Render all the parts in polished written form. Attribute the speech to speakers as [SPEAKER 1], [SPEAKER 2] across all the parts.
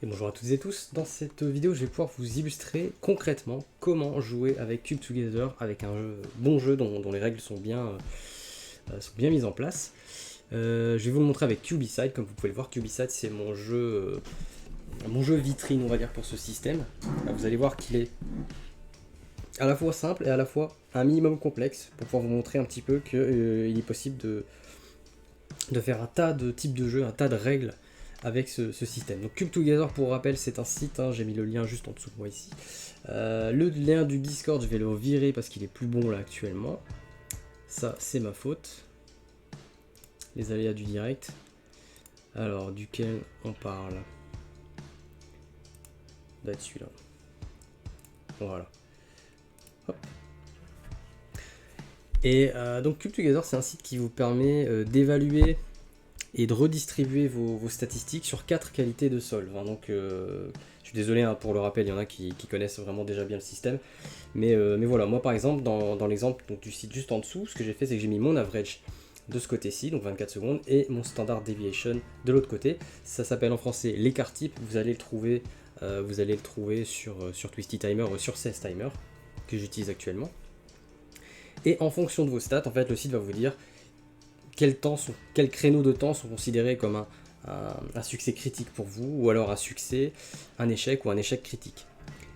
[SPEAKER 1] Et bonjour à toutes et tous, dans cette vidéo je vais pouvoir vous illustrer concrètement comment jouer avec Cube Together, avec un bon jeu dont les règles sont bien mises en place. Je vais vous le montrer avec Cubicide. Comme vous pouvez le voir, Cubicide c'est mon jeu vitrine, on va dire, pour ce système. Là, vous allez voir qu'il est à la fois simple et à la fois un minimum complexe, pour pouvoir vous montrer un petit peu qu'il est possible de faire un tas de types de jeux, un tas de règles avec ce système. Donc Cube Together, pour rappel, c'est un site, hein, j'ai mis le lien juste en dessous de moi ici. Le lien du Discord, je vais le virer parce qu'il est plus bon là actuellement. Ça, c'est ma faute. Les aléas du direct. Alors, duquel on parle? D'être celui-là. Voilà. Hop. Et donc Cube Together, c'est un site qui vous permet d'évaluer et de redistribuer vos statistiques sur 4 qualités de sol. Enfin, donc, je suis désolé, hein, pour le rappel, il y en a qui connaissent vraiment déjà bien le système. Mais voilà, moi par exemple, dans l'exemple du site juste en dessous, ce que j'ai fait, c'est que j'ai mis mon average de ce côté-ci, donc 24 secondes, et mon standard deviation de l'autre côté. Ça s'appelle en français l'écart type. Vous allez le trouver, sur Twisty Timer ou sur CS Timer, que j'utilise actuellement. Et en fonction de vos stats, en fait, le site va vous dire quels créneaux de temps sont considérés comme un succès critique pour vous, ou alors un succès, un échec ou un échec critique.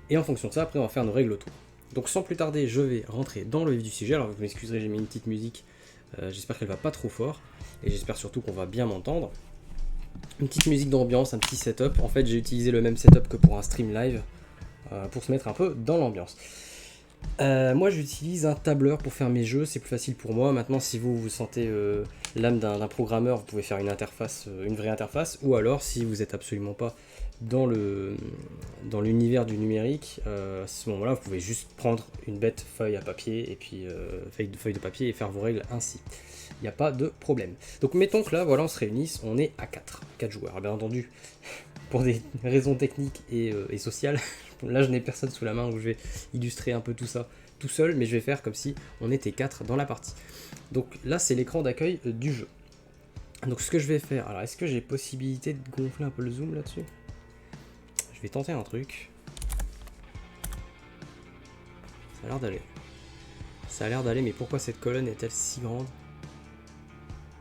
[SPEAKER 1] Et en fonction de ça, après on va faire nos règles autour. Donc sans plus tarder, je vais rentrer dans le vif du sujet. Alors vous m'excuserez, j'ai mis une petite musique, j'espère qu'elle va pas trop fort, et j'espère surtout qu'on va bien m'entendre. Une petite musique d'ambiance, un petit setup. En fait, j'ai utilisé le même setup que pour un stream live, pour se mettre un peu dans l'ambiance. Moi j'utilise un tableur pour faire mes jeux, c'est plus facile pour moi. Maintenant, si vous sentez l'âme d'un programmeur, vous pouvez faire une interface, une vraie interface, ou alors si vous n'êtes absolument pas dans l'univers du numérique, à ce moment-là vous pouvez juste prendre une bête feuille à papier et puis feuille de papier et faire vos règles ainsi. Il n'y a pas de problème. Donc mettons que là, voilà, on se réunisse, on est à 4 joueurs. Alors, bien entendu, pour des raisons techniques et sociales, là je n'ai personne sous la main, donc je vais illustrer un peu tout ça tout seul, mais je vais faire comme si on était 4 dans la partie. Donc là c'est l'écran d'accueil du jeu. Donc ce que je vais faire, alors est-ce que j'ai possibilité de gonfler un peu le zoom là-dessus? Je vais tenter un truc. Ça a l'air d'aller. Ça a l'air d'aller, mais pourquoi cette colonne est-elle si grande?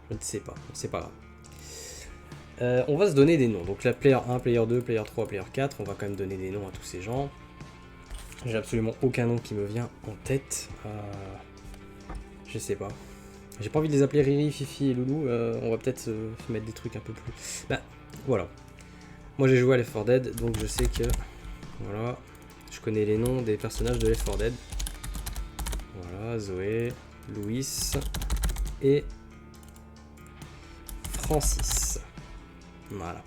[SPEAKER 1] Je ne sais pas, c'est pas grave. On va se donner des noms. Donc la player 1, player 2, player 3, player 4, on va quand même donner des noms à tous ces gens. J'ai absolument aucun nom qui me vient en tête. Je sais pas. J'ai pas envie de les appeler Riri, Fifi et Loulou. On va peut-être se mettre des trucs un peu plus... Bah, voilà. Moi j'ai joué à Left 4 Dead, donc je sais que... Voilà. Je connais les noms des personnages de Left 4 Dead. Voilà, Zoé, Louis et Francis. Voilà.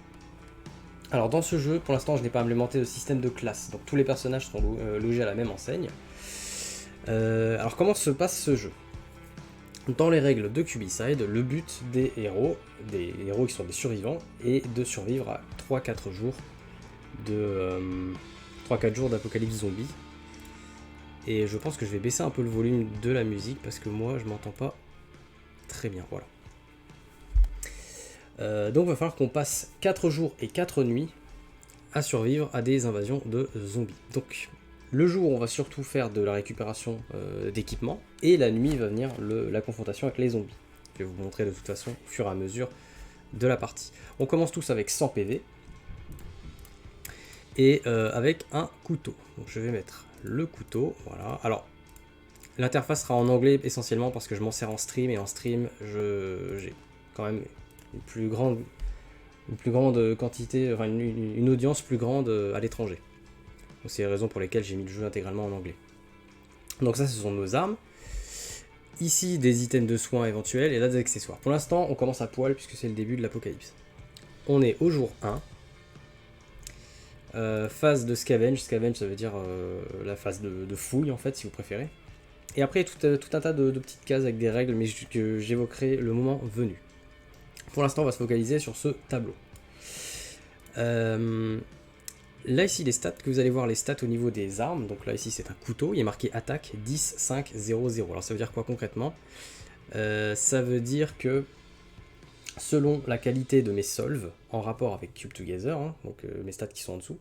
[SPEAKER 1] Alors dans ce jeu, pour l'instant je n'ai pas implémenté de système de classe, donc tous les personnages sont logés à la même enseigne. Alors comment se passe ce jeu? Dans les règles de Cubicide, le but des héros qui sont des survivants, est de survivre à 3-4 jours d'apocalypse zombie. Et je pense que je vais baisser un peu le volume de la musique parce que moi je m'entends pas très bien, voilà. Donc il va falloir qu'on passe 4 jours et 4 nuits à survivre à des invasions de zombies. Donc le jour on va surtout faire de la récupération d'équipements, et la nuit va venir la confrontation avec les zombies. Je vais vous montrer de toute façon au fur et à mesure de la partie. On commence tous avec 100 PV et avec un couteau. Donc je vais mettre le couteau, voilà. Alors l'interface sera en anglais essentiellement parce que je m'en sers en stream, et en stream j'ai quand même une plus grande quantité, enfin une audience plus grande à l'étranger. Donc c'est les raisons pour lesquelles j'ai mis le jeu intégralement en anglais. Donc ça, ce sont nos armes. Ici, des items de soins éventuels, et là des accessoires. Pour l'instant, on commence à poil puisque c'est le début de l'apocalypse. On est au jour 1. Phase de scavenge. Scavenge, ça veut dire la phase de fouille, en fait, si vous préférez. Et après, tout un tas de petites cases avec des règles, mais que j'évoquerai le moment venu. Pour l'instant, on va se focaliser sur ce tableau. Là, ici, les stats, que vous allez voir les stats au niveau des armes. Donc là, ici, c'est un couteau. Il est marqué attaque 10, 5, 0, 0. Alors, ça veut dire quoi concrètement? Ça veut dire que selon la qualité de mes solves, en rapport avec Cube Together, hein, donc mes stats qui sont en dessous,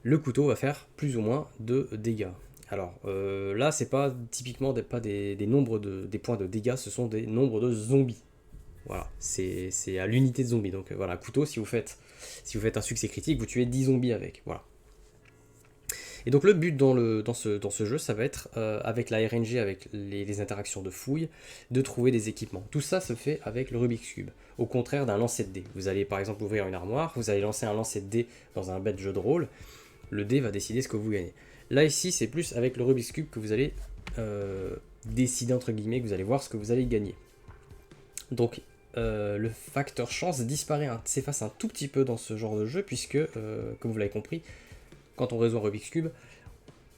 [SPEAKER 1] le couteau va faire plus ou moins de dégâts. Alors là, c'est pas typiquement pas des nombres des points de dégâts, ce sont des nombres de zombies. Voilà, c'est à l'unité de zombies. Donc voilà, couteau, si vous faites un succès critique, vous tuez 10 zombies avec. Voilà. Et donc le but dans ce jeu, ça va être, avec la RNG, avec les interactions de fouille, de trouver des équipements. Tout ça se fait avec le Rubik's Cube, au contraire d'un lancer de dés. Vous allez par exemple ouvrir une armoire, vous allez lancer un lancer de dés dans un bête jeu de rôle, le dé va décider ce que vous gagnez. Là ici, c'est plus avec le Rubik's Cube que vous allez décider, entre guillemets, que vous allez voir ce que vous allez gagner. Donc le facteur chance disparaît, s'efface un tout petit peu dans ce genre de jeu, puisque, comme vous l'avez compris, quand on résout un Rubik's Cube,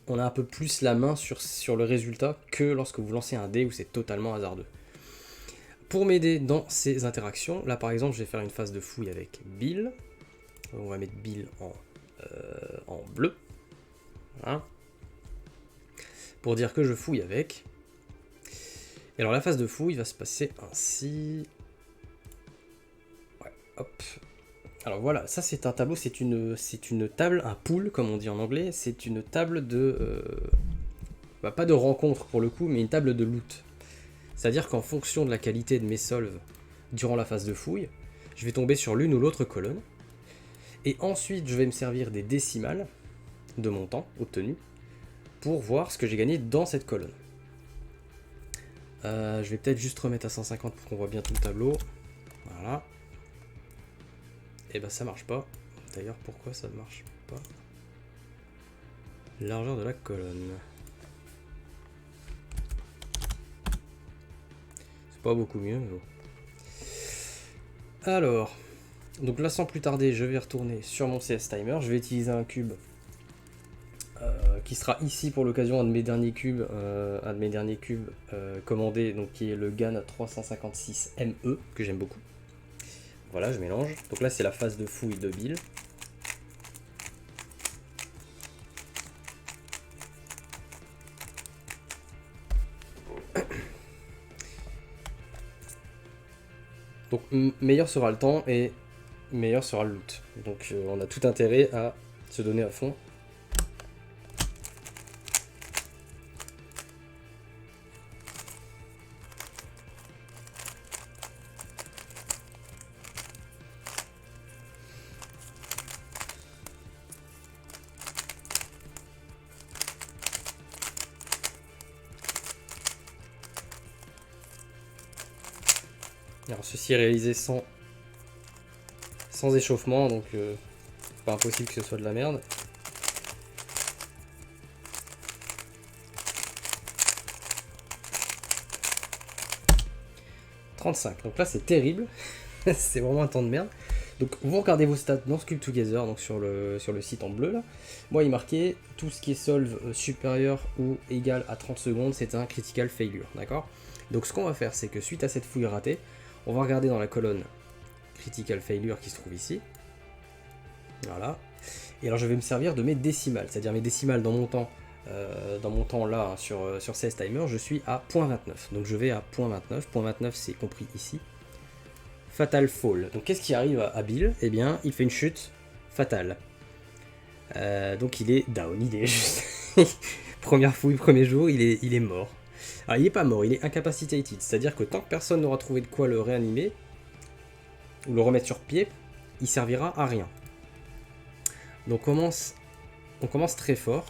[SPEAKER 1] on a un peu plus la main sur le résultat que lorsque vous lancez un dé où c'est totalement hasardeux. Pour m'aider dans ces interactions, là par exemple je vais faire une phase de fouille avec Bill. On va mettre Bill en bleu. Voilà. Pour dire que je fouille avec. Et alors la phase de fouille va se passer ainsi. Ouais, hop. Alors voilà, ça c'est un tableau, c'est une table, un pool comme on dit en anglais, c'est une table de... pas de rencontre pour le coup, mais une table de loot. C'est-à-dire qu'en fonction de la qualité de mes solves durant la phase de fouille, je vais tomber sur l'une ou l'autre colonne, et ensuite je vais me servir des décimales de mon temps obtenu pour voir ce que j'ai gagné dans cette colonne. Je vais peut-être juste remettre à 150 pour qu'on voit bien tout le tableau. Voilà. Et bah ça marche pas. D'ailleurs, pourquoi ça ne marche pas? Largeur de la colonne. C'est pas beaucoup mieux, mais bon. Alors, donc là sans plus tarder, je vais retourner sur mon CS Timer. Je vais utiliser un cube qui sera ici pour l'occasion, un de mes derniers cubes, commandés, donc qui est le GAN 356 ME, que j'aime beaucoup. Voilà, je mélange. Donc là, c'est la phase de fouille de Bill. Donc meilleur sera le temps et meilleur sera le loot. Donc on a tout intérêt à se donner à fond. Alors ceci est réalisé sans échauffement, donc pas impossible que ce soit de la merde. « 35 », donc là c'est terrible, c'est vraiment un temps de merde. Donc vous regardez vos stats dans Cube Together, donc sur le site en bleu là. Moi il est marqué tout ce qui est solve supérieur ou égal à 30 secondes, c'est un critical failure, d'accord? Donc ce qu'on va faire, c'est que suite à cette fouille ratée, on va regarder dans la colonne critical failure qui se trouve ici. Voilà. Et alors je vais me servir de mes décimales, c'est-à-dire mes décimales dans mon temps là sur CS Timer, je suis à 0.29. Donc je vais à 0.29. 0.29 c'est compris ici. Fatal Fall. Donc qu'est-ce qui arrive à Bill? Eh bien, il fait une chute fatale. Donc il est down, il est juste... Première fouille, premier jour, il est mort. Alors il est pas mort, il est incapacitated. C'est-à-dire que tant que personne n'aura trouvé de quoi le réanimer, ou le remettre sur pied, il servira à rien. Donc on commence très fort.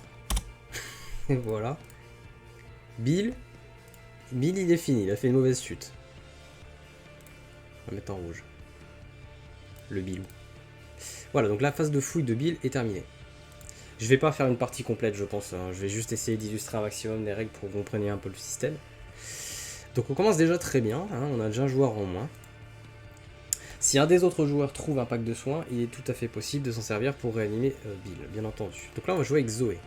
[SPEAKER 1] Et voilà. Bill, il est fini, il a fait une mauvaise chute. On va mettre en rouge. Le Billou. Voilà, donc la phase de fouille de Bill est terminée. Je vais pas faire une partie complète, je pense. Hein. Je vais juste essayer d'illustrer un maximum les règles pour que vous compreniez un peu le système. Donc on commence déjà très bien, hein. On a déjà un joueur en moins. Si un des autres joueurs trouve un pack de soins, il est tout à fait possible de s'en servir pour réanimer Bill, bien entendu. Donc là on va jouer avec Zoé.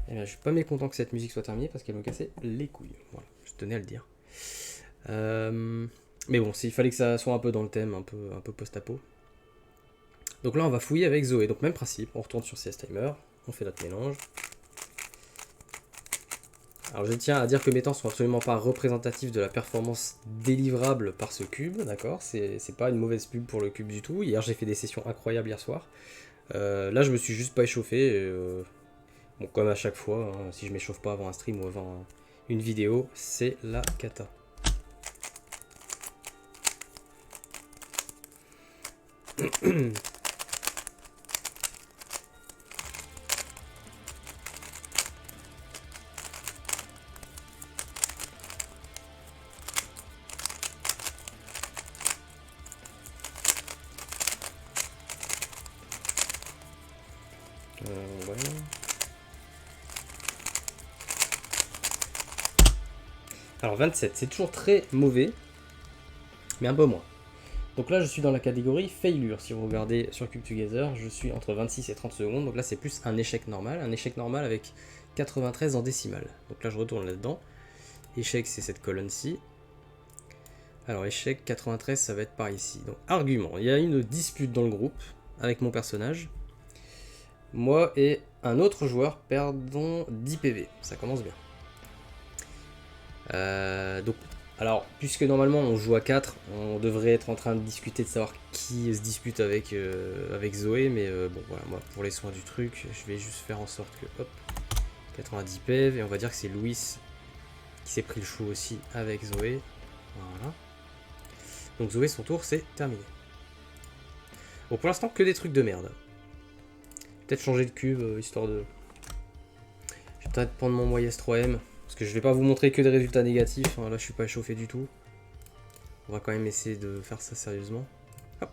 [SPEAKER 1] Et bien, je suis pas mécontent que cette musique soit terminée parce qu'elle me cassait les couilles. Voilà, je tenais à le dire. Mais bon, il fallait que ça soit un peu dans le thème, un peu post-apo. Donc là on va fouiller avec Zoé, donc même principe, on retourne sur CS Timer, on fait notre mélange. Alors je tiens à dire que mes temps sont absolument pas représentatifs de la performance délivrable par ce cube, d'accord? C'est pas une mauvaise pub pour le cube du tout. Hier j'ai fait des sessions incroyables hier soir. Là je me suis juste pas échauffé. Bon, comme à chaque fois, hein, si je m'échauffe pas avant un stream ou avant une vidéo, c'est la cata. Ouais. Alors 27, c'est toujours très mauvais, mais un peu moins. Donc là je suis dans la catégorie failure. Si vous regardez sur Cube Together, je suis entre 26 et 30 secondes. Donc là c'est plus un échec normal avec 93 en décimale. Donc là je retourne là-dedans. Échec c'est cette colonne-ci. Alors échec 93 ça va être par ici. Donc argument, il y a une dispute dans le groupe avec mon personnage. Moi et un autre joueur perdons 10 PV. Ça commence bien. Donc, alors, puisque normalement on joue à 4, on devrait être en train de discuter de savoir qui se dispute avec, avec Zoé, mais bon voilà, moi pour les soins du truc, je vais juste faire en sorte que, hop, 90 PV, et on va dire que c'est Louis qui s'est pris le chou aussi avec Zoé. Voilà. Donc Zoé, son tour, c'est terminé. Bon, pour l'instant, que des trucs de merde. Peut-être changer de cube, histoire de... Je vais peut-être prendre mon YS3M. Parce que je vais pas vous montrer que des résultats négatifs, hein. Là je suis pas échauffé du tout. On va quand même essayer de faire ça sérieusement. Hop.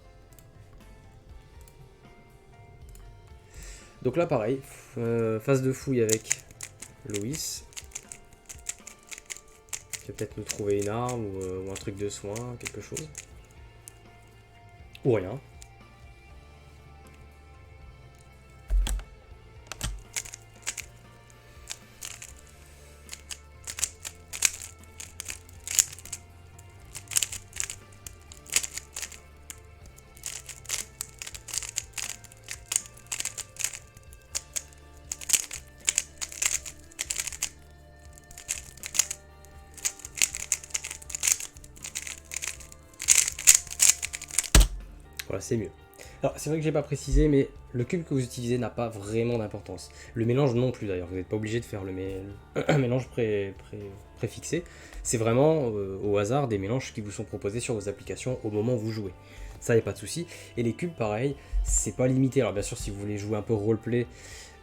[SPEAKER 1] Donc là pareil, phase de fouille avec Louis. Je vais peut-être nous trouver une arme ou un truc de soin, quelque chose. Ou rien. Voilà, c'est mieux. Alors, c'est vrai que j'ai pas précisé, mais le cube que vous utilisez n'a pas vraiment d'importance. Le mélange non plus d'ailleurs, vous n'êtes pas obligé de faire le mélange préfixé. C'est vraiment au hasard des mélanges qui vous sont proposés sur vos applications au moment où vous jouez. Ça, y a pas de souci. Et les cubes, pareil, c'est pas limité. Alors bien sûr, si vous voulez jouer un peu roleplay,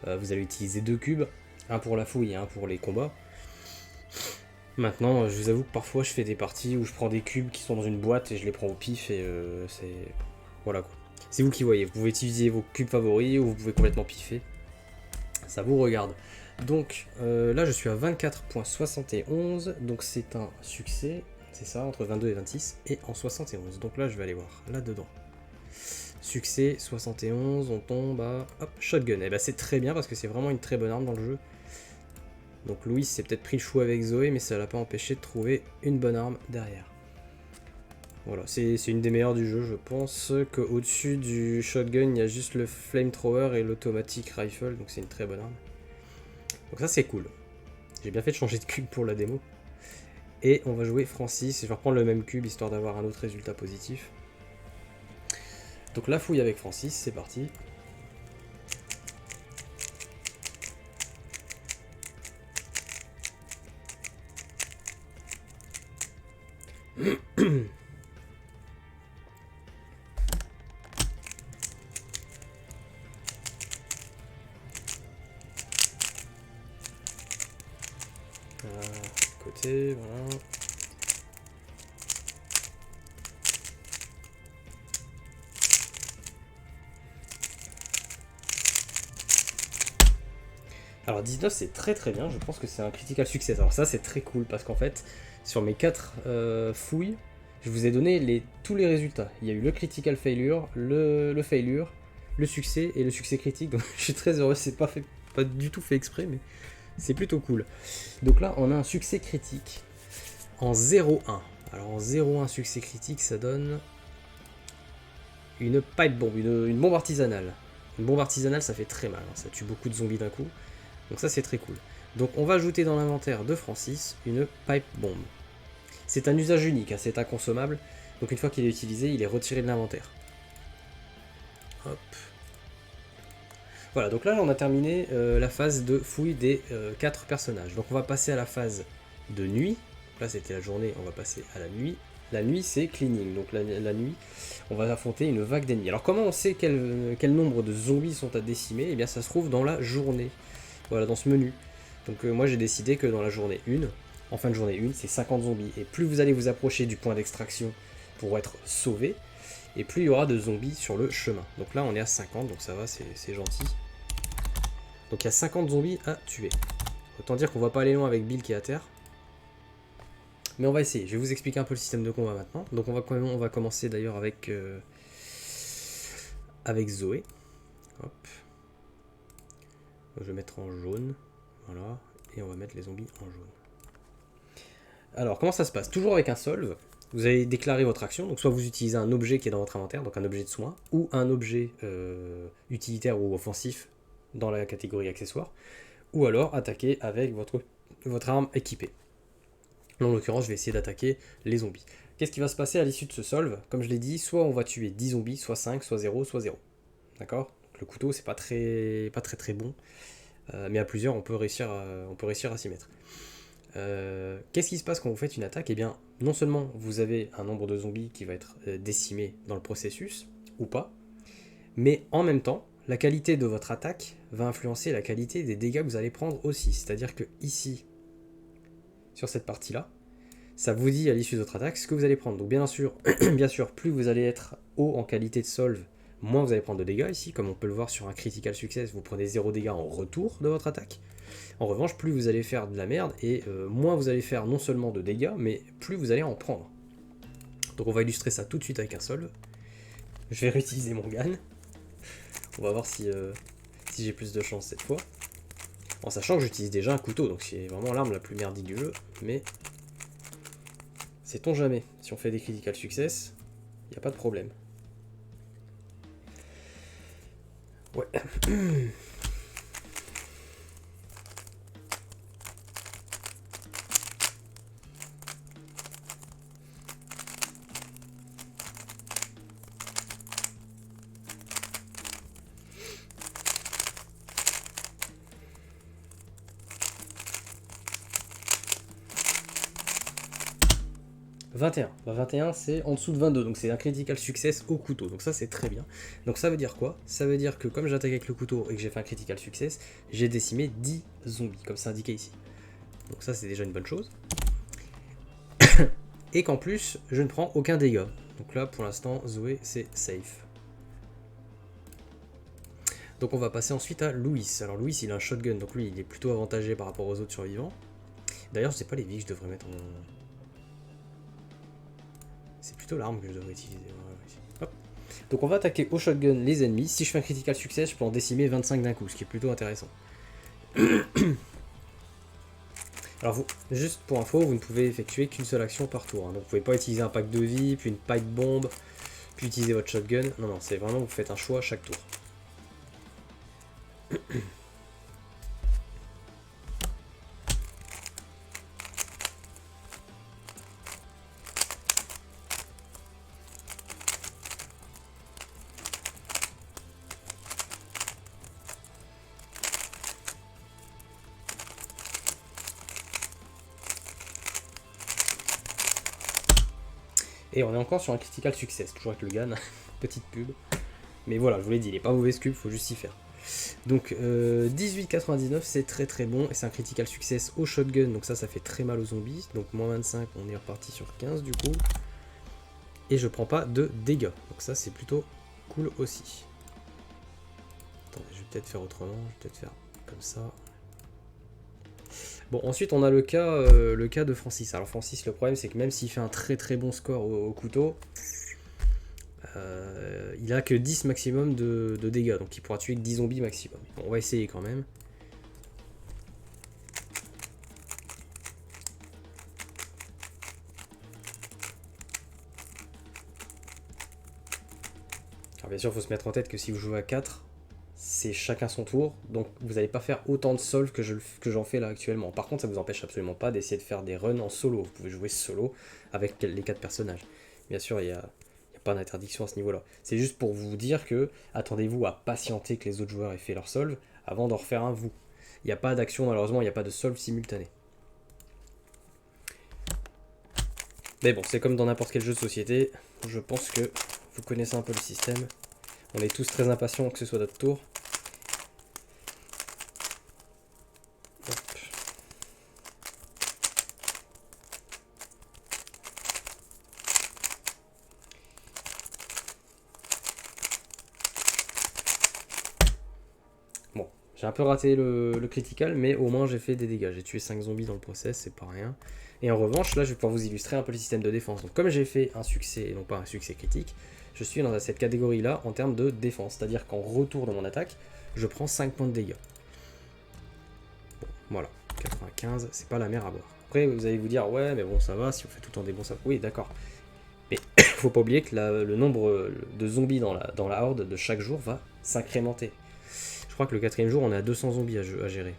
[SPEAKER 1] vous allez utiliser 2 cubes, un pour la fouille et un pour les combats. Maintenant, je vous avoue que parfois je fais des parties où je prends des cubes qui sont dans une boîte et je les prends au pif et c'est... Voilà quoi. C'est vous qui voyez, vous pouvez utiliser vos cubes favoris ou vous pouvez complètement piffer. Ça vous regarde. Donc là je suis à 24.71, donc c'est un succès, c'est ça, entre 22 et 26, et en 71. Donc là je vais aller voir, là-dedans. Succès, 71, on tombe à... Hop, shotgun. Et bah c'est très bien parce que c'est vraiment une très bonne arme dans le jeu. Donc Louis s'est peut-être pris le chou avec Zoé, mais ça l'a pas empêché de trouver une bonne arme derrière. Voilà, c'est une des meilleures du jeu, je pense qu'au-dessus du shotgun, il y a juste le flamethrower et l'automatic rifle, donc c'est une très bonne arme. Donc ça c'est cool. J'ai bien fait de changer de cube pour la démo. Et on va jouer Francis, et je vais reprendre le même cube histoire d'avoir un autre résultat positif. Donc la fouille avec Francis, c'est parti. Côté, voilà. Alors 19 c'est très très bien, je pense que c'est un critical success. Alors ça c'est très cool parce qu'en fait sur mes 4 fouilles, je vous ai donné tous les résultats. Il y a eu le critical failure, le failure, le succès et le succès critique. Donc je suis très heureux, c'est pas du tout fait exprès mais c'est plutôt cool. Donc là on a un succès critique en 0,1. Alors en 0,1 succès critique ça donne une pipe bomb, une bombe artisanale. Une bombe artisanale ça fait très mal, hein. Ça tue beaucoup de zombies d'un coup. Donc ça c'est très cool. Donc on va ajouter dans l'inventaire de Francis une pipe bomb. C'est un usage unique, hein, c'est inconsommable. Donc une fois qu'il est utilisé, il est retiré de l'inventaire. Hop. Voilà, donc là on a terminé la phase de fouille des 4 personnages. Donc on va passer à la phase de nuit. Là c'était la journée, on va passer à la nuit. La nuit c'est cleaning, donc la nuit on va affronter une vague d'ennemis. Alors comment on sait quel nombre de zombies sont à décimer? Eh bien ça se trouve dans la journée, voilà, dans ce menu. Donc moi j'ai décidé que dans la journée 1, en fin de journée 1, c'est 50 zombies. Et plus vous allez vous approcher du point d'extraction pour être sauvé, et plus il y aura de zombies sur le chemin. Donc là on est à 50, donc ça va, c'est gentil. Donc il y a 50 zombies à tuer. Autant dire qu'on va pas aller loin avec Bill qui est à terre. Mais on va essayer. Je vais vous expliquer un peu le système de combat maintenant. Donc on va commencer d'ailleurs avec Zoé. Hop. Je vais mettre en jaune. Voilà. Et on va mettre les zombies en jaune. Alors comment ça se passe? Toujours avec un solve. Vous allez déclarer votre action. Donc soit vous utilisez un objet qui est dans votre inventaire, donc un objet de soin, ou un objet utilitaire ou offensif dans la catégorie accessoire, ou alors attaquer avec votre arme équipée. En l'occurrence, je vais essayer d'attaquer les zombies. Qu'est-ce qui va se passer à l'issue de ce solve? Comme je l'ai dit, soit on va tuer 10 zombies, soit 5, soit 0, soit 0. D'accord? Le couteau, c'est pas très bon, mais à plusieurs, on peut réussir à s'y mettre. Qu'est-ce qui se passe quand vous faites une attaque? Eh bien, non seulement vous avez un nombre de zombies qui va être décimé dans le processus, ou pas, mais en même temps, la qualité de votre attaque va influencer la qualité des dégâts que vous allez prendre aussi. C'est-à-dire que ici, sur cette partie-là, ça vous dit à l'issue de votre attaque ce que vous allez prendre. Donc bien sûr, plus vous allez être haut en qualité de solve, moins vous allez prendre de dégâts ici. Comme on peut le voir sur un critical success, vous prenez 0 dégâts en retour de votre attaque. En revanche, plus vous allez faire de la merde, et moins vous allez faire non seulement de dégâts, mais plus vous allez en prendre. Donc on va illustrer ça tout de suite avec un solve. Je vais réutiliser mon gun. On va voir si j'ai plus de chance cette fois. En sachant que j'utilise déjà un couteau, donc c'est vraiment l'arme la plus merdique du jeu, mais sait-on jamais. Si on fait des critical success, il n'y a pas de problème. Ouais. 21. 21 c'est en dessous de 22, donc c'est un critical success au couteau, donc ça c'est très bien. Donc ça veut dire quoi? Ça veut dire que comme j'attaque avec le couteau et que j'ai fait un critical success, j'ai décimé 10 zombies, comme c'est indiqué ici. Donc ça c'est déjà une bonne chose. Et qu'en plus, je ne prends aucun dégât. Donc là pour l'instant, Zoé c'est safe. Donc on va passer ensuite à Louis. Alors Louis il a un shotgun, donc lui il est plutôt avantagé par rapport aux autres survivants. D'ailleurs je sais pas les vies que je devrais mettre en... C'est plutôt l'arme que je devrais utiliser. Hop. Donc on va attaquer au shotgun les ennemis. Si je fais un critical success, je peux en décimer 25 d'un coup, ce qui est plutôt intéressant. Alors vous, juste pour info, vous ne pouvez effectuer qu'une seule action par tour. Hein. Donc vous ne pouvez pas utiliser un pack de vie, puis une pipe bombe, puis utiliser votre shotgun. Non, non, c'est vraiment vous faites un choix à chaque tour. Et on est encore sur un critical success, toujours avec le gun, petite pub. Mais voilà, je vous l'ai dit, il n'est pas mauvais ce cube, faut juste s'y faire. Donc 18,99 c'est très très bon, et c'est un critical success au shotgun, donc ça fait très mal aux zombies. Donc moins 25, on est reparti sur 15 du coup. Et je prends pas de dégâts, donc ça c'est plutôt cool aussi. Attendez, je vais peut-être faire autrement, je vais peut-être faire comme ça. Bon, ensuite on a le cas de Francis. Alors Francis, le problème c'est que même s'il fait un très très bon score au couteau, il a que 10 maximum de dégâts, donc il pourra tuer que 10 zombies maximum. Bon, on va essayer quand même. Alors bien sûr, il faut se mettre en tête que si vous jouez à 4, c'est chacun son tour, donc vous n'allez pas faire autant de solves que j'en fais là actuellement. Par contre, ça vous empêche absolument pas d'essayer de faire des runs en solo. Vous pouvez jouer solo avec les 4 personnages. Bien sûr, il y a pas d'interdiction à ce niveau-là. C'est juste pour vous dire que attendez-vous à patienter que les autres joueurs aient fait leur solve avant d'en refaire un vous. Il n'y a pas d'action, malheureusement, il n'y a pas de solve simultané. Mais bon, c'est comme dans n'importe quel jeu de société. Je pense que vous connaissez un peu le système. On est tous très impatients que ce soit notre tour. Hop. Bon, j'ai un peu raté le critical, mais au moins j'ai fait des dégâts. J'ai tué 5 zombies dans le process, c'est pas rien. Et en revanche, là je vais pouvoir vous illustrer un peu le système de défense. Donc comme j'ai fait un succès et non pas un succès critique, je suis dans cette catégorie-là en termes de défense. C'est-à-dire qu'en retour de mon attaque, je prends 5 points de dégâts. Bon, voilà, 95, c'est pas la mer à boire. Après, vous allez vous dire, ouais, mais bon, ça va, si on fait tout le temps des bons, ça va. Oui, d'accord. Mais faut pas oublier que le nombre de zombies dans la horde de chaque jour va s'incrémenter. Je crois que le 4ème jour, on a 200 zombies à gérer.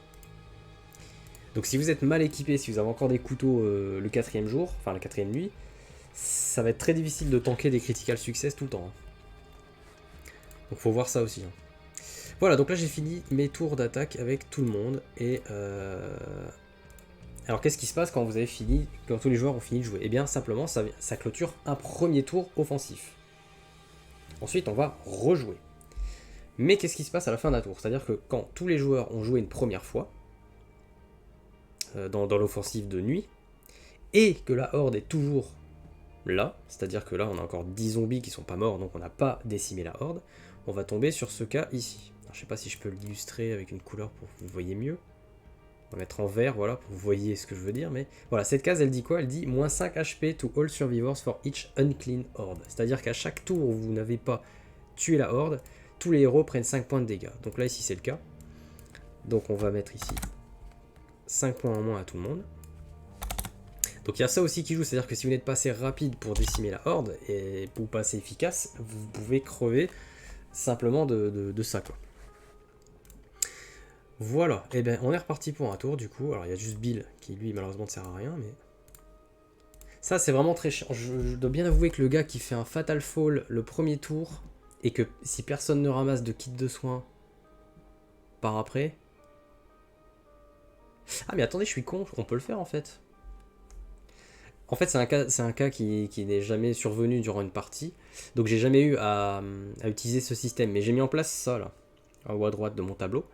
[SPEAKER 1] Donc si vous êtes mal équipé, si vous avez encore des couteaux le 4ème jour, enfin la 4ème nuit, ça va être très difficile de tanker des critical success tout le temps. Donc faut voir ça aussi. Voilà, donc là j'ai fini mes tours d'attaque avec tout le monde. Et alors qu'est-ce qui se passe quand vous avez fini, quand tous les joueurs ont fini de jouer? Eh bien simplement ça clôture un premier tour offensif. Ensuite on va rejouer. Mais qu'est-ce qui se passe à la fin d'un tour? C'est-à-dire que quand tous les joueurs ont joué une première fois, dans l'offensive de nuit, et que la horde est toujours là, c'est-à-dire que là on a encore 10 zombies qui sont pas morts, donc on n'a pas décimé la horde, on va tomber sur ce cas ici. Alors, je sais pas si je peux l'illustrer avec une couleur pour que vous voyez mieux. On va mettre en vert, voilà, pour que vous voyez ce que je veux dire. Mais voilà, cette case, elle dit quoi? Elle dit moins 5 HP to all survivors for each unclean horde. C'est-à-dire qu'à chaque tour où vous n'avez pas tué la horde, tous les héros prennent 5 points de dégâts. Donc là, ici, c'est le cas. Donc on va mettre ici 5 points en moins à tout le monde. Donc il y a ça aussi qui joue, c'est-à-dire que si vous n'êtes pas assez rapide pour décimer la horde, et ou pas assez efficace, vous pouvez crever simplement de ça, quoi. Voilà, et bien on est reparti pour un tour du coup. Alors il y a juste Bill qui lui malheureusement ne sert à rien, mais ça c'est vraiment très chiant. Je dois bien avouer que le gars qui fait un fatal fall le premier tour, et que si personne ne ramasse de kit de soins par après... Ah mais attendez, je suis con, on peut le faire en fait. En fait, c'est un cas qui n'est jamais survenu durant une partie. Donc j'ai jamais eu à utiliser ce système. Mais j'ai mis en place ça là, en haut à droite de mon tableau.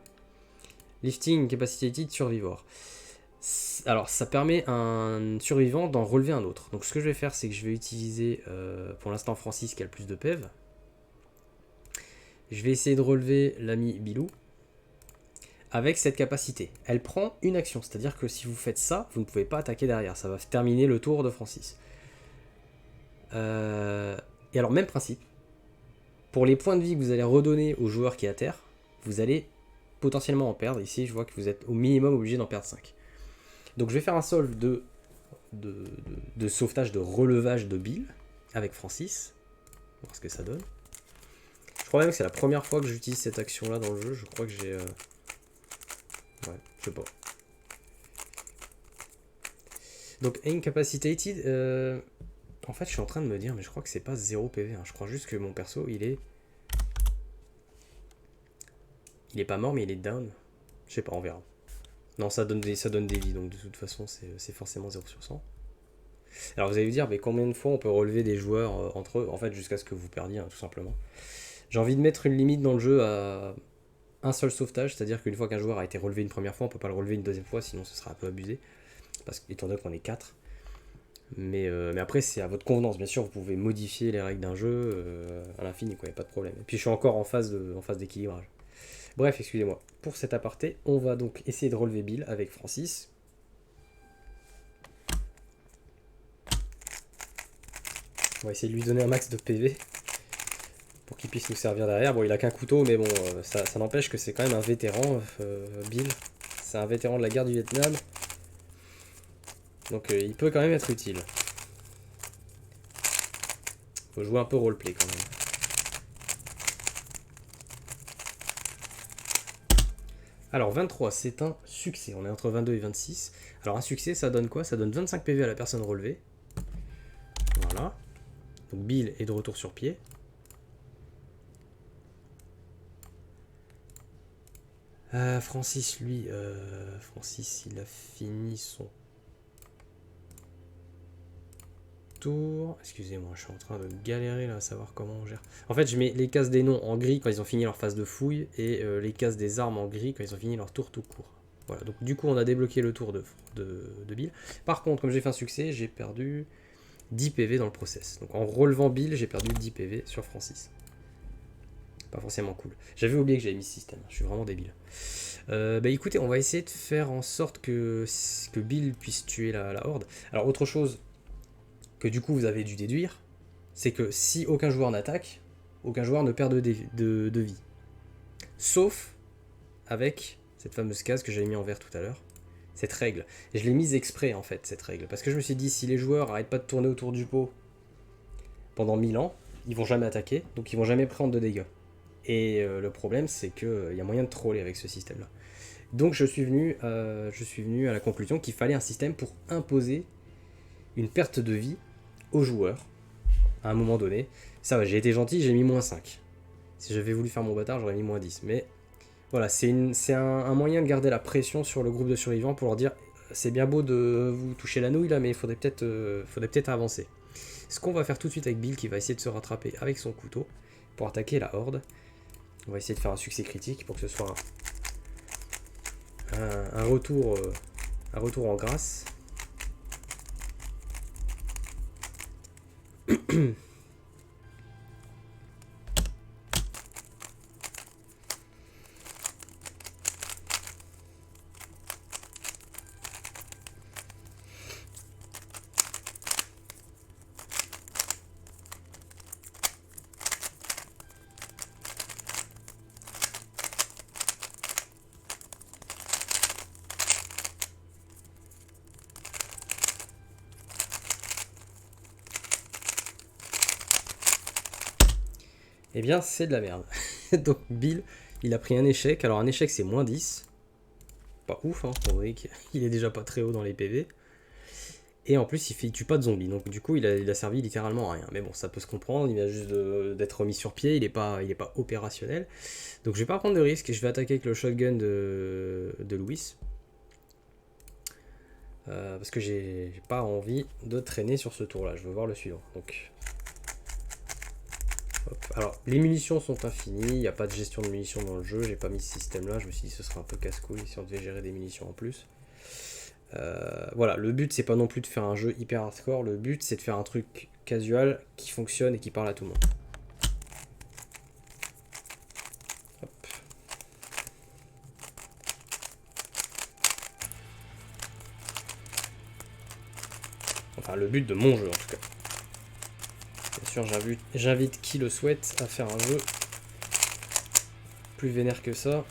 [SPEAKER 1] Lifting Capacitated Survivor. Alors ça permet à un survivant d'en relever un autre. Donc ce que je vais faire, c'est que je vais utiliser pour l'instant Francis qui a le plus de PEV. Je vais essayer de relever l'ami Bilou avec cette capacité. Elle prend une action, c'est-à-dire que si vous faites ça, vous ne pouvez pas attaquer derrière, ça va terminer le tour de Francis. Et alors même principe, pour les points de vie que vous allez redonner au joueur qui est à terre, vous allez potentiellement en perdre. Ici je vois que vous êtes au minimum obligé d'en perdre 5. Donc je vais faire un solve de sauvetage, de relevage de Bill avec Francis, on va voir ce que ça donne. Je crois même que c'est la première fois que j'utilise cette action là dans le jeu, je crois que j'ai... Ouais, je sais pas. Donc incapacitated, en fait je suis en train de me dire, mais je crois que c'est pas 0 PV, hein. Je crois juste que mon perso il est pas mort mais il est down. Je sais pas, on verra. Non, ça donne des vies, donc de toute façon c'est forcément 0 sur 100. Alors vous allez vous dire, mais combien de fois on peut relever des joueurs entre eux? En fait jusqu'à ce que vous perdiez, hein, tout simplement. J'ai envie de mettre une limite dans le jeu à un seul sauvetage, c'est-à-dire qu'une fois qu'un joueur a été relevé une première fois, on peut pas le relever une deuxième fois, sinon ce sera un peu abusé, parce qu'étant donné qu'on est 4. Mais après c'est à votre convenance, bien sûr vous pouvez modifier les règles d'un jeu à l'infini, quoi, y a pas de problème. Et puis je suis encore en phase d'équilibrage. Bref, excusez-moi, pour cet aparté, on va donc essayer de relever Bill avec Francis. On va essayer de lui donner un max de PV pour qu'il puisse nous servir derrière. Bon, il a qu'un couteau, mais bon, ça n'empêche que c'est quand même un vétéran, Bill. C'est un vétéran de la guerre du Vietnam. Donc il peut quand même être utile. Faut jouer un peu roleplay quand même. Alors 23, c'est un succès. On est entre 22 et 26. Alors un succès, ça donne quoi? Ça donne 25 PV à la personne relevée. Voilà. Donc Bill est de retour sur pied. Francis, lui, Francis, il a fini son tour. Excusez-moi, je suis en train de galérer là à savoir comment on gère. En fait, je mets les cases des noms en gris quand ils ont fini leur phase de fouille et les cases des armes en gris quand ils ont fini leur tour tout court. Voilà, donc du coup, on a débloqué le tour de Bill. Par contre, comme j'ai fait un succès, j'ai perdu 10 PV dans le process. Donc en relevant Bill, j'ai perdu 10 PV sur Francis. Pas forcément cool. J'avais oublié que j'avais mis ce système, je suis vraiment débile. Bah écoutez, on va essayer de faire en sorte que Bill puisse tuer la horde. Alors autre chose que du coup vous avez dû déduire, c'est que si aucun joueur n'attaque, aucun joueur ne perd de vie. Sauf avec cette fameuse case que j'avais mis en vert tout à l'heure. Cette règle. Et je l'ai mise exprès en fait, cette règle. Parce que je me suis dit, si les joueurs arrêtent pas de tourner autour du pot pendant 1000 ans, ils vont jamais attaquer, donc ils vont jamais prendre de dégâts. Et le problème, c'est qu'il y a moyen de troller avec ce système-là. Donc je suis venu à la conclusion qu'il fallait un système pour imposer une perte de vie aux joueurs à un moment donné. Ça va, j'ai été gentil, j'ai mis -5. Si j'avais voulu faire mon bâtard, j'aurais mis -10. Mais voilà, c'est un moyen de garder la pression sur le groupe de survivants pour leur dire c'est bien beau de vous toucher la nouille là, mais il faudrait peut-être avancer. Ce qu'on va faire tout de suite avec Bill qui va essayer de se rattraper avec son couteau pour attaquer la horde. On va essayer de faire un succès critique pour que ce soit un retour en grâce. Eh bien, c'est de la merde. Donc, Bill, il a pris un échec. Alors, un échec, c'est -10. Pas ouf, hein. Vous voyez qu'il est déjà pas très haut dans les PV. Et en plus, il tue pas de zombies. Donc, du coup, il a servi littéralement à rien. Mais bon, ça peut se comprendre. Il vient juste d'être remis sur pied. Il est pas opérationnel. Donc, je vais pas prendre de risque. Je vais attaquer avec le shotgun de Louis. Parce que j'ai pas envie de traîner sur ce tour-là. Je veux voir le suivant. Donc... Alors, les munitions sont infinies, il n'y a pas de gestion de munitions dans le jeu, j'ai pas mis ce système là, je me suis dit ce serait un peu casse-couille si on devait gérer des munitions en plus. Voilà, le but c'est pas non plus de faire un jeu hyper hardcore, le but c'est de faire un truc casual qui fonctionne et qui parle à tout le monde. Hop. Enfin, le but de mon jeu en tout cas. Bien sûr, j'invite qui le souhaite à faire un jeu plus vénère que ça.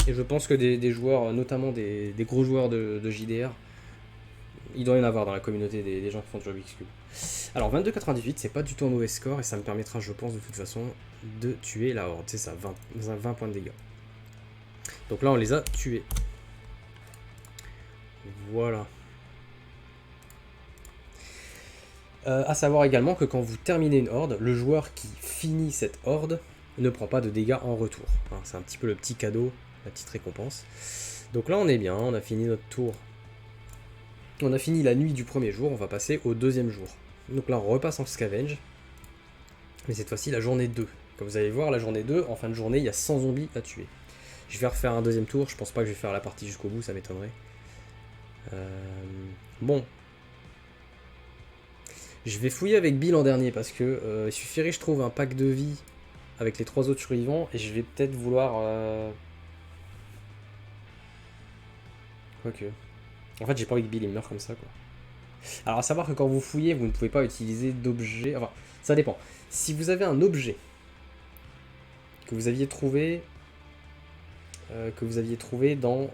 [SPEAKER 1] Et je pense que des joueurs, notamment des gros joueurs de JDR, il doit y en avoir dans la communauté des gens qui font du Rubik's Cube. Alors 22,98, c'est pas du tout un mauvais score et ça me permettra, je pense, de toute façon, de tuer la horde. C'est ça, 20 points de dégâts. Donc là, on les a tués. Voilà. À savoir également que quand vous terminez une horde, le joueur qui finit cette horde ne prend pas de dégâts en retour. Hein, c'est un petit peu le petit cadeau, la petite récompense. Donc là on est bien, on a fini notre tour. On a fini la nuit du premier jour, on va passer au deuxième jour. Donc là on repasse en scavenge. Mais cette fois-ci la journée 2. Comme vous allez voir, la journée 2, en fin de journée, il y a 100 zombies à tuer. Je vais refaire un deuxième tour, je pense pas que je vais faire la partie jusqu'au bout, ça m'étonnerait. Bon. Je vais fouiller avec Bill en dernier parce que il suffirait que je trouve un pack de vie avec les 3 autres survivants et je vais peut-être vouloir... Quoique... En fait j'ai pas envie que Bill il meure comme ça quoi. Alors à savoir que quand vous fouillez vous ne pouvez pas utiliser d'objet... Enfin ça dépend. Si vous avez un objet que vous aviez trouvé dans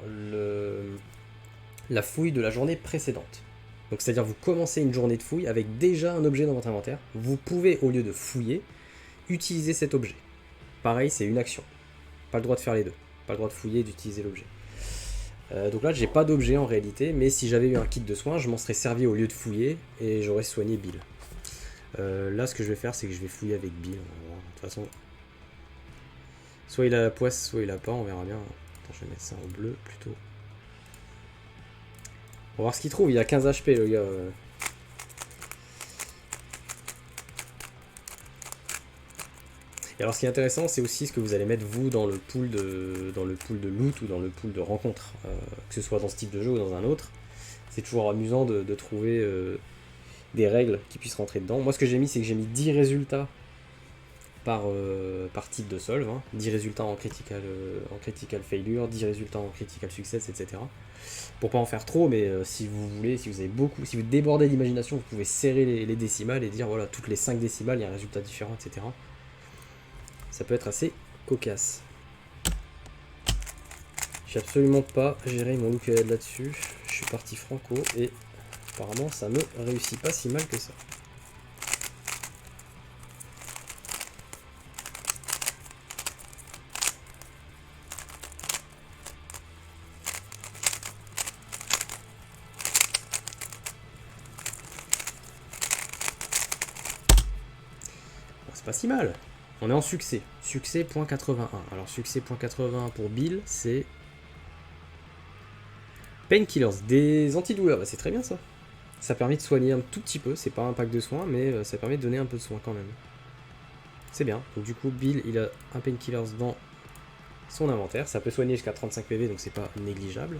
[SPEAKER 1] la fouille de la journée précédente. Donc c'est-à-dire vous commencez une journée de fouille avec déjà un objet dans votre inventaire. Vous pouvez, au lieu de fouiller, utiliser cet objet. pareil, c'est une action. Pas le droit de faire les deux. Pas le droit de fouiller et d'utiliser l'objet. Donc là, j'ai pas d'objet en réalité, mais si j'avais eu un kit de soins, je m'en serais servi au lieu de fouiller et j'aurais soigné Bill. Là, ce que je vais faire, c'est que je vais fouiller avec Bill. De toute façon, soit il a la poisse, soit il a pas, on verra bien. Attends, je vais mettre ça en bleu plutôt. On va voir ce qu'il trouve, il a 15 HP le gars. Et alors ce qui est intéressant, c'est aussi ce que vous allez mettre vous dans le pool de loot ou dans le pool de rencontres. Que ce soit dans ce type de jeu ou dans un autre. C'est toujours amusant de trouver des règles qui puissent rentrer dedans. Moi ce que j'ai mis, c'est que j'ai mis 10 résultats par type de solve. 10 résultats en critical failure, 10 résultats en critical success, etc. Pour pas en faire trop, mais si vous voulez, si vous avez beaucoup, si vous débordez d'imagination, vous pouvez serrer les décimales et dire voilà, toutes les 5 décimales, il y a un résultat différent, etc. Ça peut être assez cocasse. J'ai absolument pas géré mon look là-dessus. Je suis parti franco et apparemment ça me réussit pas si mal que ça. Bon, c'est pas si mal. On est en succès. Succès .81. Alors succès .81 pour Bill, c'est Painkillers, des antidouleurs. Bah, c'est très bien ça. Ça permet de soigner un tout petit peu. C'est pas un pack de soins, mais ça permet de donner un peu de soins quand même. C'est bien. Donc du coup, Bill, il a un Painkillers dans son inventaire. Ça peut soigner jusqu'à 35 PV, donc c'est pas négligeable.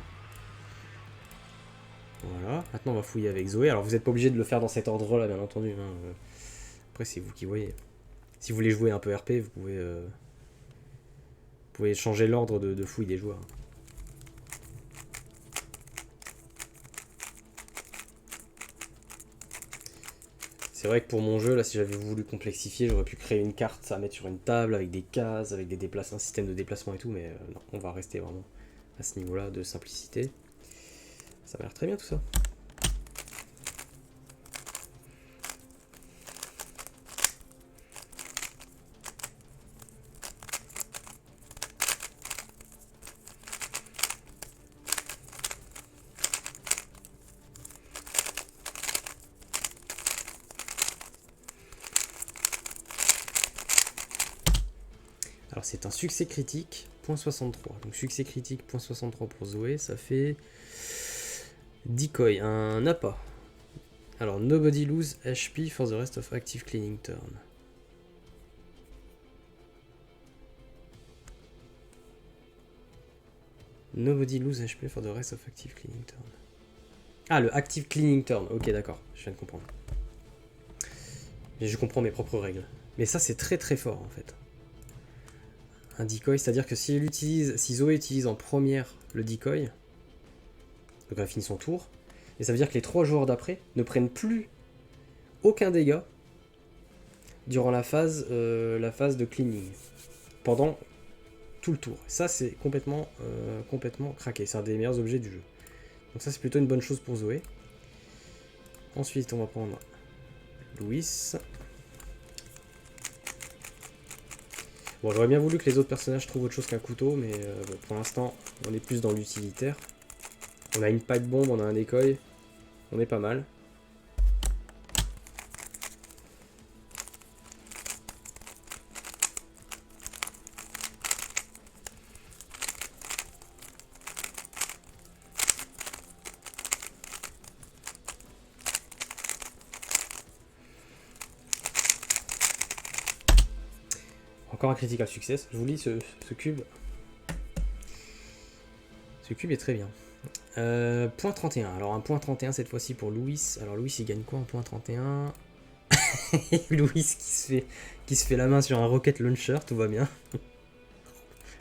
[SPEAKER 1] Voilà. Maintenant, on va fouiller avec Zoé. Alors vous n'êtes pas obligé de le faire dans cet ordre-là, bien entendu. Après, c'est vous qui voyez. Si vous voulez jouer un peu RP, vous pouvez changer l'ordre de fouille des joueurs. C'est vrai que pour mon jeu, là, si j'avais voulu complexifier, j'aurais pu créer une carte à mettre sur une table avec des cases, avec un système de déplacement et tout, mais non, on va rester vraiment à ce niveau-là de simplicité. Ça m'a l'air très bien tout ça. Alors c'est un succès critique, .63. Donc succès critique, .63 pour Zoé, ça fait Decoy, un appât. Alors nobody lose HP for the rest of active cleaning turn. Nobody lose HP for the rest of active cleaning turn. Ah, le active cleaning turn, ok d'accord, je viens de comprendre. Et je comprends mes propres règles. Mais ça c'est très très fort en fait. Un decoy, c'est-à-dire que si Zoé utilise en première le decoy, donc elle finit son tour, et ça veut dire que les 3 joueurs d'après ne prennent plus aucun dégât durant la phase de cleaning, pendant tout le tour. Ça c'est complètement craqué, c'est un des meilleurs objets du jeu. Donc ça c'est plutôt une bonne chose pour Zoé. Ensuite on va prendre Louis. Bon, j'aurais bien voulu que les autres personnages trouvent autre chose qu'un couteau, mais bon, pour l'instant, on est plus dans l'utilitaire. On a une pipe bombe, on a un decoy, on est pas mal. Encore un critical success. Je vous lis ce cube. Ce cube est très bien. Point 31. Alors un point 31 cette fois-ci pour Louis. Alors Louis il gagne quoi en point 31? Louis qui se fait la main sur un rocket launcher, tout va bien.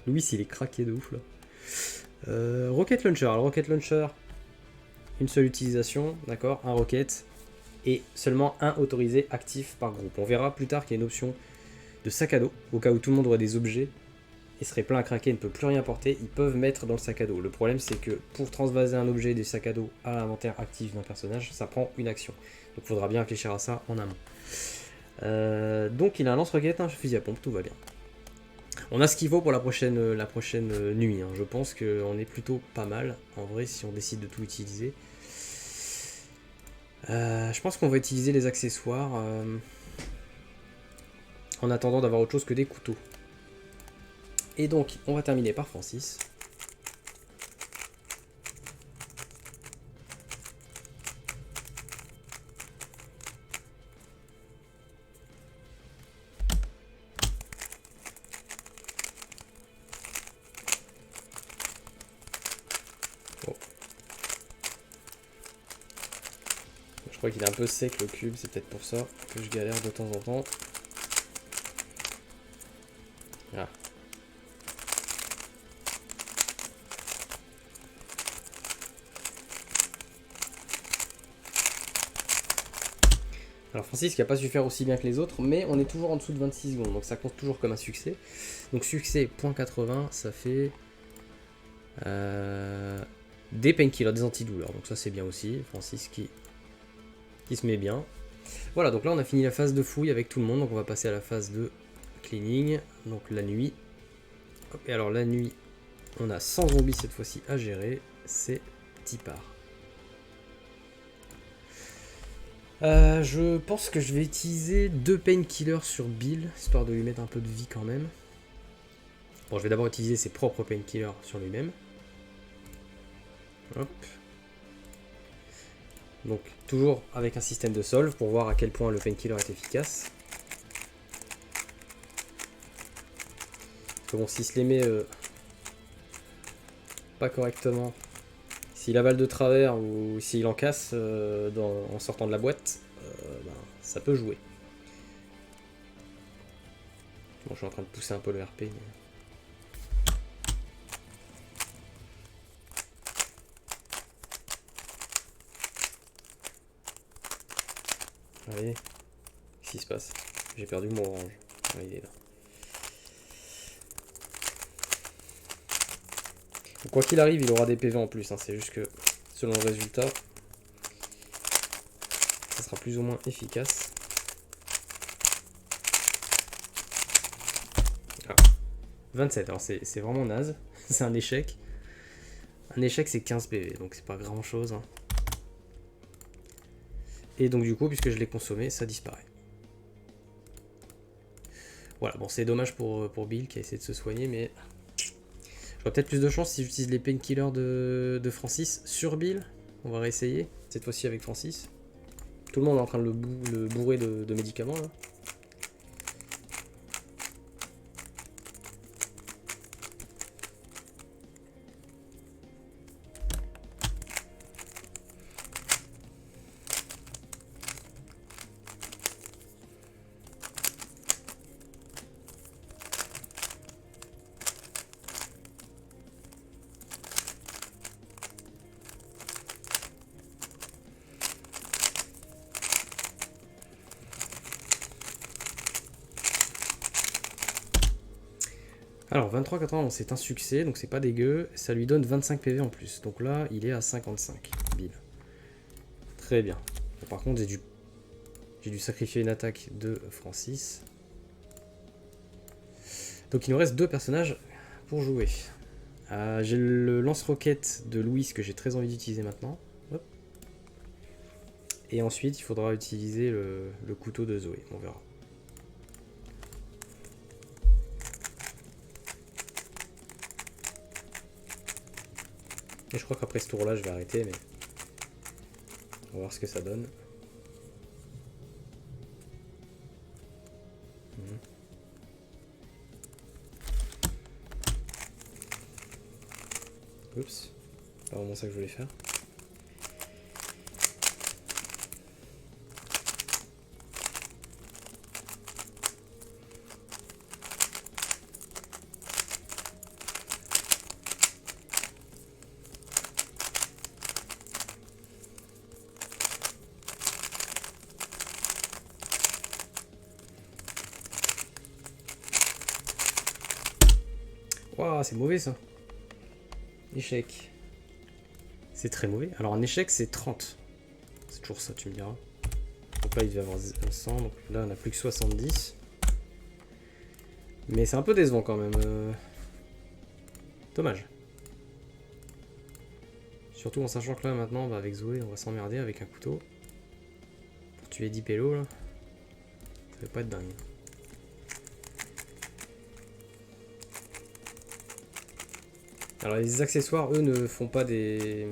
[SPEAKER 1] Louis il est craqué de ouf là. Rocket launcher. Alors rocket launcher, une seule utilisation, d'accord, un rocket et seulement un autorisé actif par groupe. On verra plus tard qu'il y a une option de sac à dos, au cas où tout le monde aurait des objets et serait plein à craquer et ne peut plus rien porter, ils peuvent mettre dans le sac à dos. Le problème c'est que pour transvaser un objet du sac à dos à l'inventaire actif d'un personnage, ça prend une action. Donc il faudra bien réfléchir à ça en amont. Donc il a un lance-roquette, un fusil à pompe, tout va bien. On a ce qu'il faut pour la prochaine nuit. Hein. Je pense qu'on est plutôt pas mal, en vrai, si on décide de tout utiliser. Je pense qu'on va utiliser les accessoires en attendant d'avoir autre chose que des couteaux. Et donc, on va terminer par Francis. Je crois qu'il est un peu sec le cube, c'est peut-être pour ça que je galère de temps en temps. Voilà. Alors Francis qui n'a pas su faire aussi bien que les autres, mais on est toujours en dessous de 26 secondes, donc ça compte toujours comme un succès. Donc succès, 0.80, ça fait des painkillers, des antidouleurs, donc ça c'est bien aussi. Francis qui se met bien. Voilà, donc là on a fini la phase de fouille avec tout le monde, donc on va passer à la phase de cleaning, donc la nuit. Hop, et alors la nuit, on a 100 zombies cette fois-ci à gérer, c'est tipard. Je pense que je vais utiliser 2 painkillers sur Bill, histoire de lui mettre un peu de vie quand même. Bon, je vais d'abord utiliser ses propres painkillers sur lui-même. Hop. Donc, toujours avec un système de solve pour voir à quel point le painkiller est efficace. Parce que bon, s'il se les met pas correctement, s'il avale de travers ou s'il en casse en sortant de la boîte, ben, ça peut jouer. Bon, je suis en train de pousser un peu le RP. Mais... Allez, qu'est-ce qui se passe? J'ai perdu mon orange. Ah, il est là. Donc, quoi qu'il arrive, il aura des PV en plus. Hein. C'est juste que, selon le résultat, ça sera plus ou moins efficace. Ah. 27, alors c'est vraiment naze. C'est un échec. Un échec, c'est 15 PV, donc c'est pas grand-chose. Hein. Et donc du coup, puisque je l'ai consommé, ça disparaît. Voilà, bon c'est dommage pour Bill qui a essayé de se soigner, mais j'aurais peut-être plus de chance si j'utilise les painkillers de Francis sur Bill. On va réessayer, cette fois-ci avec Francis. Tout le monde est en train de le bourrer de médicaments là. Alors 23,91 c'est un succès, donc c'est pas dégueu, ça lui donne 25 PV en plus, donc là il est à 55, Bill. Très bien. Bon, par contre j'ai dû sacrifier une attaque de Francis. Donc il nous reste 2 personnages pour jouer. J'ai le lance-roquette de Louis que j'ai très envie d'utiliser maintenant. Hop. Et ensuite il faudra utiliser le couteau de Zoé, on verra. Et je crois qu'après ce tour là je vais arrêter, mais on va voir ce que ça donne. Oups, pas vraiment ça que je voulais faire. Waouh, c'est mauvais ça. Échec. C'est très mauvais. Alors un échec c'est 30. C'est toujours ça, tu me diras. Donc là il devait avoir 100, donc là on a plus que 70. Mais c'est un peu décevant quand même. Dommage. Surtout en sachant que là maintenant, bah, avec Zoé, on va s'emmerder avec un couteau. Pour tuer 10 pélos là. Ça va pas être dingue. Alors les accessoires, eux, ne font pas des...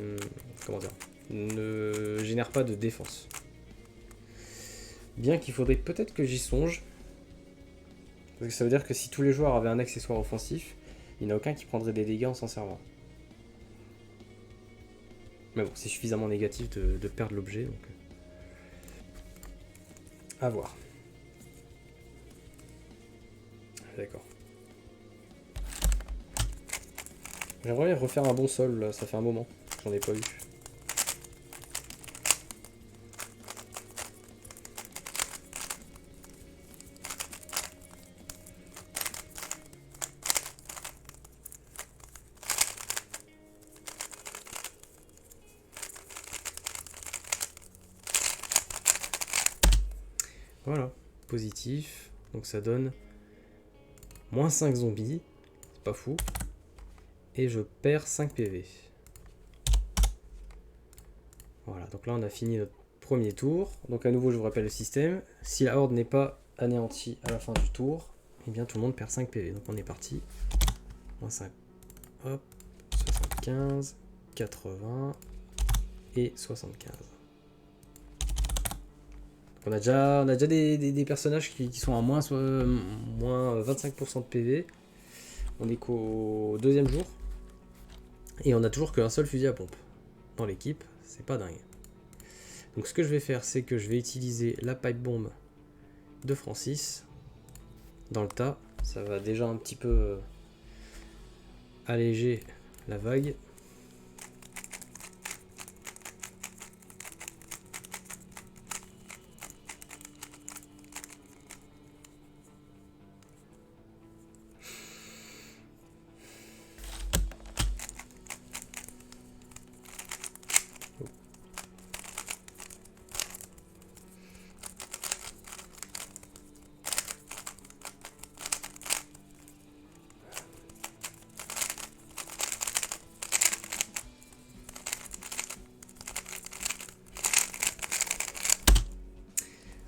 [SPEAKER 1] Comment dire? Ne génèrent pas de défense. Bien qu'il faudrait peut-être que j'y songe. Parce que ça veut dire que si tous les joueurs avaient un accessoire offensif, il n'y en a aucun qui prendrait des dégâts en s'en servant. Mais bon, c'est suffisamment négatif de perdre l'objet, donc... À voir. D'accord. J'aimerais bien refaire un bon sol, là. Ça fait un moment. J'en ai pas eu. Voilà, positif. Donc ça donne moins 5 zombies. C'est pas fou. Et je perds 5 PV. Voilà, donc là on a fini notre premier tour. Donc à nouveau je vous rappelle le système. Si la horde n'est pas anéantie à la fin du tour, eh bien tout le monde perd 5 PV. Donc on est parti. Moins 5. Hop. 75, 80 et 75. On a déjà des personnages qui sont à moins 25% de PV. On est qu'au deuxième jour. Et on a toujours qu'un seul fusil à pompe dans l'équipe. C'est pas dingue. Donc ce que je vais faire, c'est que je vais utiliser la pipe bomb de Francis dans le tas. Ça va déjà un petit peu alléger la vague.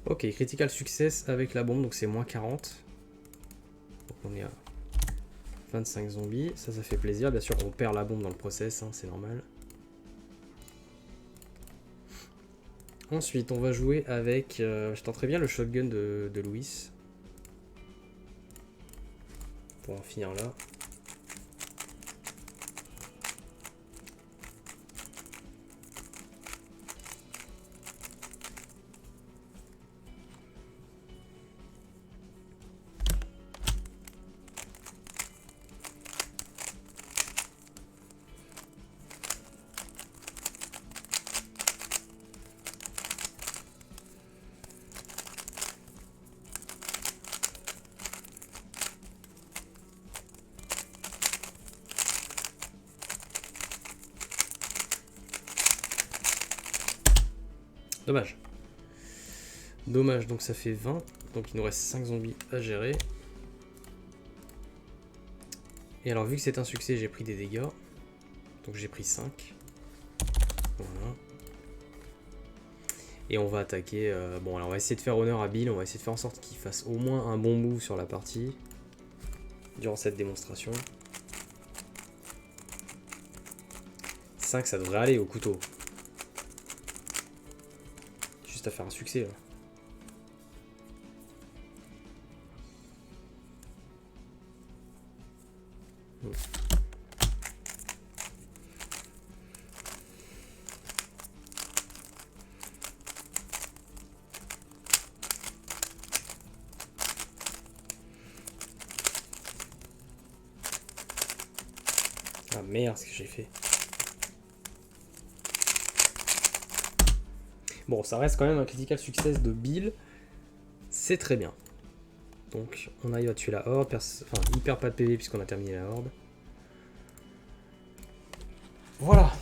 [SPEAKER 1] Ok, critical success avec la bombe, donc c'est moins 40. Donc on est à 25 zombies, ça fait plaisir. Bien sûr on perd la bombe dans le process, hein, c'est normal. Ensuite on va jouer avec, je tenterai bien le shotgun de Louis. Pour en finir là. Dommage. Dommage, donc ça fait 20. Donc il nous reste 5 zombies à gérer. Et alors vu que c'est un succès, j'ai pris des dégâts. Donc j'ai pris 5. Voilà. Et on va attaquer... bon alors on va essayer de faire honneur à Bill. On va essayer de faire en sorte qu'il fasse au moins un bon move sur la partie. Durant cette démonstration. 5 ça devrait aller au couteau. À faire un succès là. Ah merde, ce que j'ai fait. Bon, ça reste quand même un critical success de Bill. C'est très bien. Donc, on arrive à tuer la horde. Enfin, il perd pas de PV puisqu'on a terminé la horde. Voilà.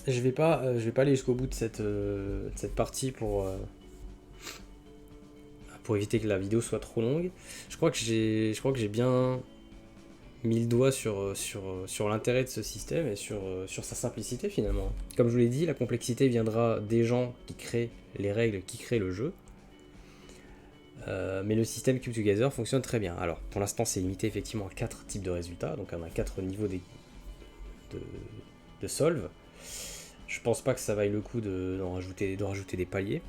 [SPEAKER 1] Je vais pas aller jusqu'au bout de cette partie pour pour éviter que la vidéo soit trop longue. Je crois que j'ai bien mis le doigt sur l'intérêt de ce système et sur sa simplicité finalement. Comme je vous l'ai dit, la complexité viendra des gens qui créent les règles, qui créent le jeu. Mais le système Cube Together fonctionne très bien. Alors pour l'instant c'est limité effectivement à 4 types de résultats, donc on a 4 niveaux de solve. Je pense pas que ça vaille le coup de rajouter des paliers.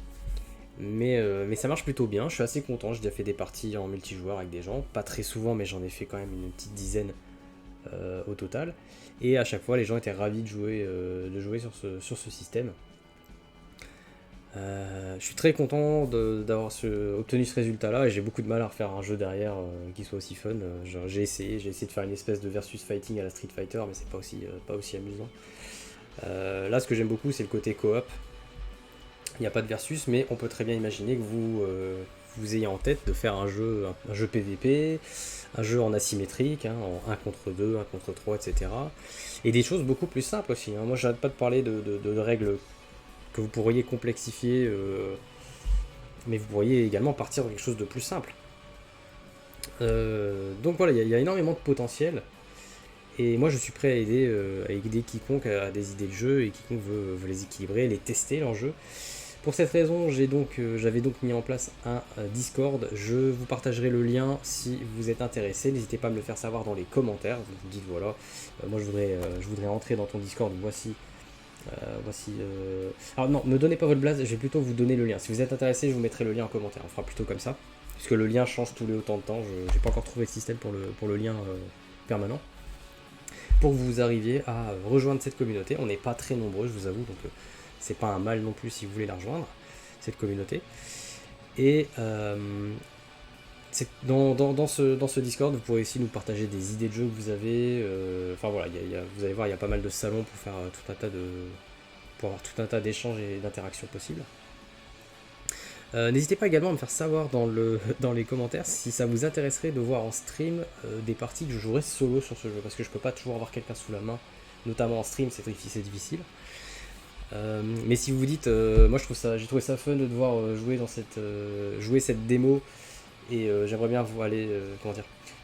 [SPEAKER 1] Mais ça marche plutôt bien, je suis assez content, j'ai déjà fait des parties en multijoueur avec des gens, pas très souvent mais j'en ai fait quand même une petite dizaine au total. Et à chaque fois les gens étaient ravis de jouer sur ce système. Je suis très content d'avoir obtenu ce résultat là et j'ai beaucoup de mal à refaire un jeu derrière qui soit aussi fun. J'ai essayé de faire une espèce de versus fighting à la Street Fighter mais c'est pas aussi amusant. Là ce que j'aime beaucoup c'est le côté coop. Il n'y a pas de versus mais on peut très bien imaginer que vous ayez en tête de faire un jeu PVP, un jeu en asymétrique, hein, en 1 contre 2, 1 contre 3, etc. Et des choses beaucoup plus simples aussi. Hein. Moi j'arrête pas de parler de règles que vous pourriez complexifier, mais vous pourriez également partir de quelque chose de plus simple. Donc voilà, il y a énormément de potentiel, et moi je suis prêt à aider quiconque a des idées de jeu, et quiconque veut les équilibrer, les tester leur jeu. Pour cette raison, j'avais donc mis en place un Discord, je vous partagerai le lien si vous êtes intéressé, n'hésitez pas à me le faire savoir dans les commentaires, vous me dites voilà, moi je voudrais entrer dans ton Discord, voici. Alors non, me donnez pas votre blase, je vais plutôt vous donner le lien. Si vous êtes intéressé, je vous mettrai le lien en commentaire. On fera plutôt comme ça. Puisque le lien change tous les autant de temps. Je n'ai pas encore trouvé de système pour le lien permanent. Pour que vous arriviez à rejoindre cette communauté. On n'est pas très nombreux, je vous avoue. Donc c'est pas un mal non plus si vous voulez la rejoindre, cette communauté. Et dans ce Discord, vous pourrez aussi nous partager des idées de jeux que vous avez. Enfin voilà, vous allez voir, il y a pas mal de salons pour faire pour avoir tout un tas d'échanges et d'interactions possibles. N'hésitez pas également à me faire savoir dans les commentaires si ça vous intéresserait de voir en stream des parties que je jouerais solo sur ce jeu, parce que je peux pas toujours avoir quelqu'un sous la main, notamment en stream, c'est difficile. Mais si vous vous dites, moi j'ai trouvé ça fun de devoir jouer cette démo. Et j'aimerais bien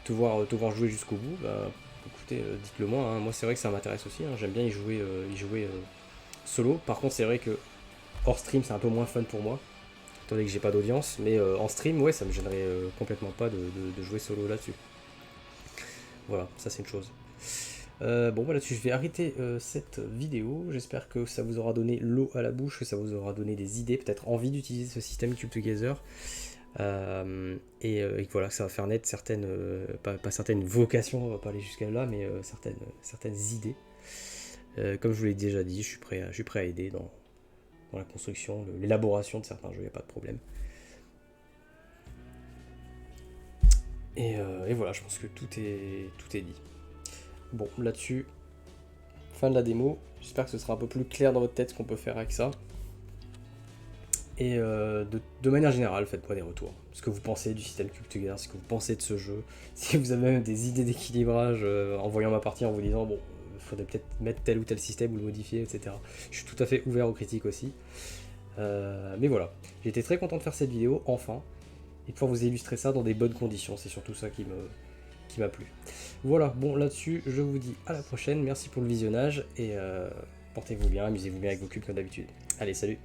[SPEAKER 1] te voir jouer jusqu'au bout. Bah, écoutez, dites-le moi. Hein. Moi, c'est vrai que ça m'intéresse aussi. Hein. J'aime bien y jouer solo. Par contre, c'est vrai que hors stream, c'est un peu moins fun pour moi, étant donné que j'ai pas d'audience. Mais en stream, ouais, ça me gênerait complètement pas de jouer solo là-dessus. Voilà, ça c'est une chose. Bon, voilà, je vais arrêter cette vidéo. J'espère que ça vous aura donné l'eau à la bouche, que ça vous aura donné des idées, peut-être envie d'utiliser ce système Cube Together. Et voilà, que ça va faire naître certaines, pas certaines vocations, on va pas aller jusqu'à là, mais certaines idées. Comme je vous l'ai déjà dit, je suis prêt à aider dans la construction, l'élaboration de certains jeux, il n'y a pas de problème. Et voilà, je pense que tout est dit. Bon, là-dessus, fin de la démo. J'espère que ce sera un peu plus clair dans votre tête ce qu'on peut faire avec ça. Et de manière générale, faites-moi des retours. Ce que vous pensez du système Cube Together, ce que vous pensez de ce jeu. Si vous avez même des idées d'équilibrage en voyant ma partie, en vous disant, bon, il faudrait peut-être mettre tel ou tel système ou le modifier, etc. Je suis tout à fait ouvert aux critiques aussi. Mais voilà, j'ai été très content de faire cette vidéo, enfin, et de pouvoir vous illustrer ça dans des bonnes conditions. C'est surtout ça qui m'a plu. Voilà, bon, là-dessus, je vous dis à la prochaine. Merci pour le visionnage, et portez-vous bien, amusez-vous bien avec vos cubes comme d'habitude. Allez, salut!